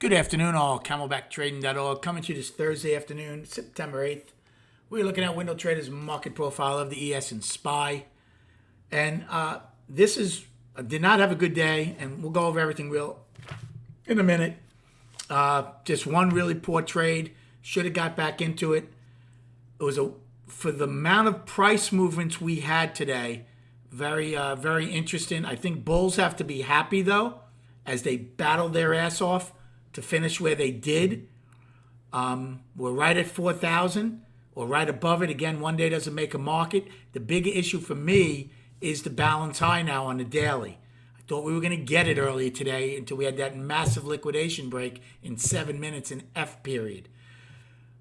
Good afternoon, all. CamelbackTrading.org coming to you this Thursday afternoon, September 8th. We're looking at Window Trader's market profile of the ES and SPY. And this did not have a good day, and we'll go over everything real in a minute. Just one really poor trade. Should have got back into it. It was for the amount of price movements we had today, very interesting. I think bulls have to be happy, though, as they battle their ass off to finish where they did. We're right at 4,000 or right above it. Again, one day doesn't make a market. The big issue for me is the balance high now on the daily. I thought we were going to get it earlier today until we had that massive liquidation break in 7 minutes in F period.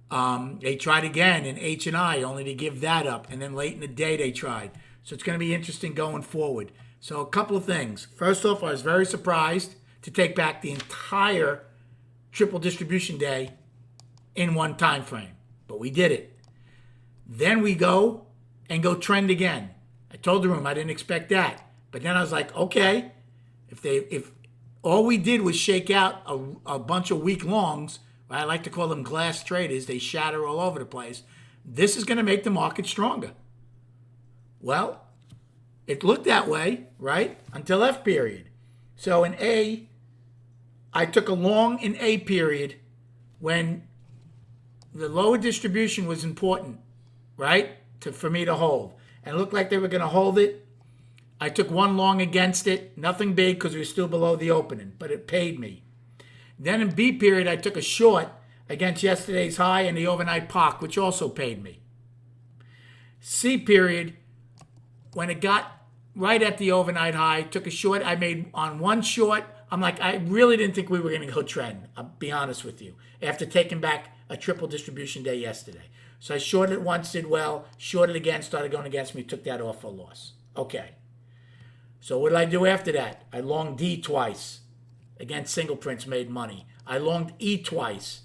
They tried again in H and I, only to give that up. And then late in the day they tried. So it's going to be interesting going forward. So a couple of things. First off, I was very surprised to take back the entire triple distribution day in one time frame. But we did it. Then we go trend again. I told the room I didn't expect that. But then I was like, okay, if all we did was shake out a bunch of weak longs, right? I like to call them glass traders, they shatter all over the place. This is going to make the market stronger. Well, it looked that way, right? Until F period. So in A, I took a long in A period when the lower distribution was important, right? For me to hold. And it looked like they were going to hold it. I took one long against it. Nothing big because we were still below the opening, but it paid me. Then in B period, I took a short against yesterday's high and the overnight POC, which also paid me. C period, when it got right at the overnight high, took a short. I made on one short. I'm like, I really didn't think we were going to go trend. I'll be honest with you. After taking back a triple distribution day yesterday. So I shorted it once, did well. Shorted again, started going against me. Took that off for a loss. Okay. So what did I do after that? I longed D twice. Against single prints, made money. I longed E twice.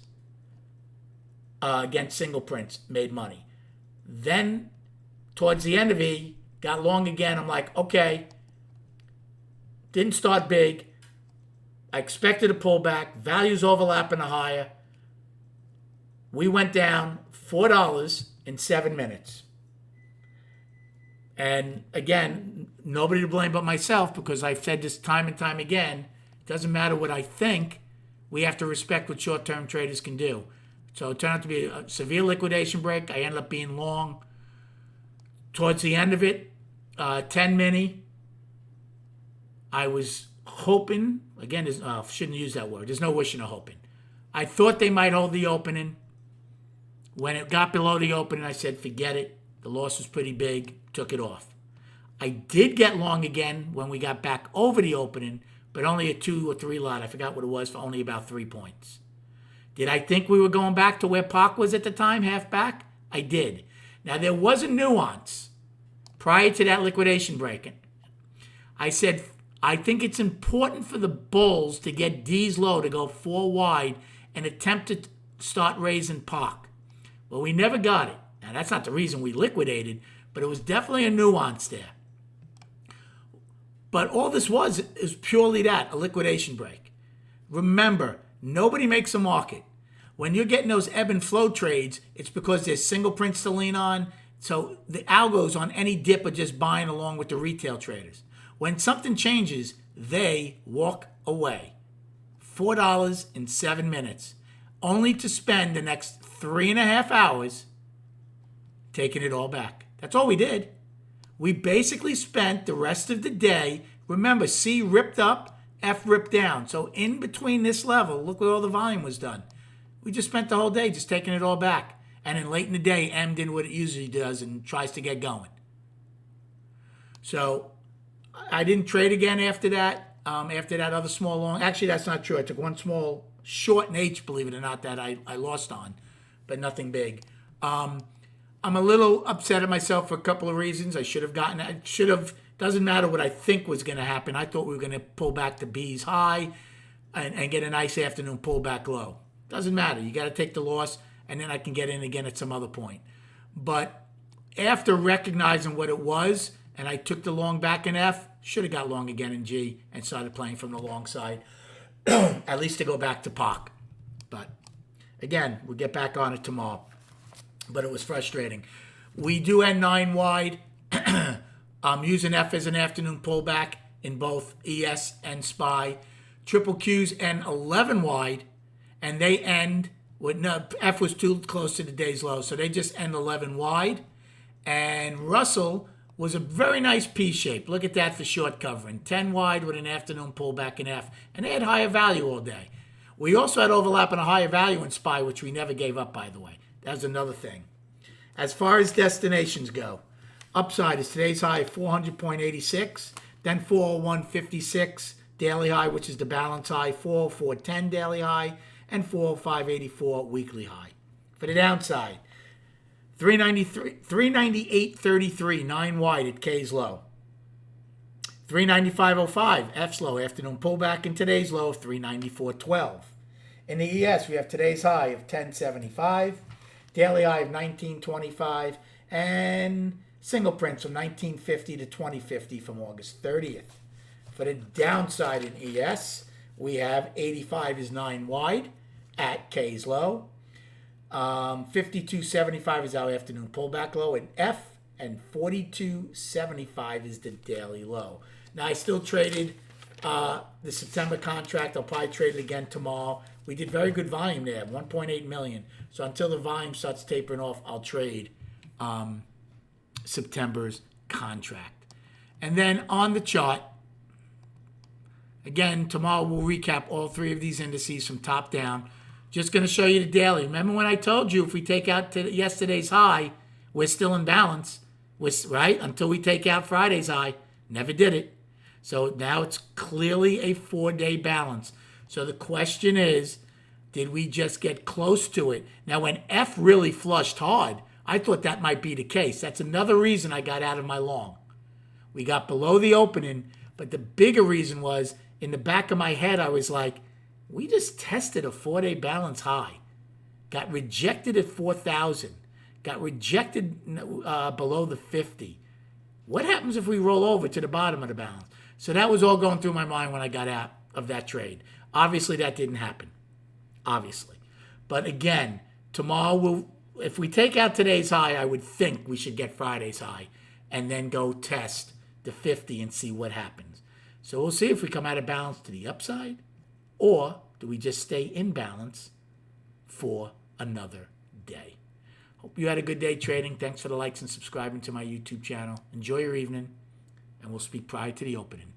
Against single prints, made money. Then, towards the end of E, got long again. I'm like, okay. Didn't start big. I expected a pullback. Values overlapping the higher. We went down $4 in 7 minutes. And again, nobody to blame but myself, because I've said this time and time again. It doesn't matter what I think. We have to respect what short-term traders can do. So it turned out to be a severe liquidation break. I ended up being long. Towards the end of it, 10 mini, I was hoping, again, shouldn't use that word. There's no wishing or hoping. I thought they might hold the opening. When it got below the opening, I said, forget it. The loss was pretty big. Took it off. I did get long again when we got back over the opening, but only a 2 or 3 lot. I forgot what it was, for only about 3 points. Did I think we were going back to where POC was at the time, half back? I did. Now, there was a nuance prior to that liquidation break. I said, I think it's important for the bulls to get D's low, to go 4 wide and attempt to start raising POC. Well, we never got it. Now, that's not the reason we liquidated, but it was definitely a nuance there. But all this was purely that, a liquidation break. Remember, nobody makes a market. When you're getting those ebb and flow trades, it's because there's single prints to lean on. So the algos on any dip are just buying along with the retail traders. When something changes, they walk away. $4 in 7 minutes, only to spend the next 3.5 hours taking it all back. That's all we did. We basically spent the rest of the day. Remember, C ripped up, F ripped down. So in between this level, look where all the volume was done. We just spent the whole day just taking it all back. And then late in the day, M did what it usually does and tries to get going. So I didn't trade again after that. After that other small long. Actually, that's not true. I took one small short in H, believe it or not, that I lost on. But nothing big. I'm a little upset at myself for a couple of reasons. I should have, doesn't matter what I think was going to happen. I thought we were going to pull back to B's high and get a nice afternoon pullback low. Doesn't matter. You got to take the loss, and then I can get in again at some other point. But after recognizing what it was, and I took the long back in F, should have got long again in G and started playing from the long side. at least to go back to park. But again, we'll get back on it tomorrow. But it was frustrating. We do end 9 wide. I'm using F as an afternoon pullback in both ES and SPY. Triple Qs end 11 wide, and they end with no, F was too close to the day's low, so they just end 11 wide. And Russell was a very nice P shape. Look at that for short covering. 10 wide with an afternoon pullback in F, and they had higher value all day. We also had overlap in a higher value in SPY, which we never gave up, by the way. That's another thing. As far as destinations go, upside is today's high of 400.86, then 401.56 daily high, which is the balance high, 404.10 daily high, and 405.84 weekly high. For the downside, 398.33, 9 wide at K's low. 395.05, F's low, afternoon pullback, in today's low of 394.12. In the ES, we have today's high of 1075, daily high of 1925, and single prints from 1950 to 2050 from August 30th. For the downside in ES, we have 85 is 9 wide at K's low. 52.75 is our afternoon pullback low in F, and 42.75 is the daily low. Now, I still traded the September contract. I'll probably trade it again tomorrow. We did very good volume there, 1.8 million. So until the volume starts tapering off, I'll trade September's contract. And then on the chart, again, tomorrow we'll recap all 3 of these indices from top down. Just going to show you the daily. Remember when I told you if we take out yesterday's high, we're still in balance, right? Until we take out Friday's high. Never did it. So now it's clearly a 4-day balance. So the question is, did we just get close to it? Now, when F really flushed hard, I thought that might be the case. That's another reason I got out of my long. We got below the opening, but the bigger reason was, in the back of my head, I was like, we just tested a 4-day balance high. Got rejected at 4,000. Got rejected below the 50. What happens if we roll over to the bottom of the balance? So that was all going through my mind when I got out of that trade. Obviously, that didn't happen. Obviously. But again, tomorrow, if we take out today's high, I would think we should get Friday's high and then go test the 50 and see what happens. So we'll see if we come out of balance to the upside, or do we just stay in balance for another day? Hope you had a good day trading. Thanks for the likes and subscribing to my YouTube channel. Enjoy your evening, and we'll speak prior to the opening.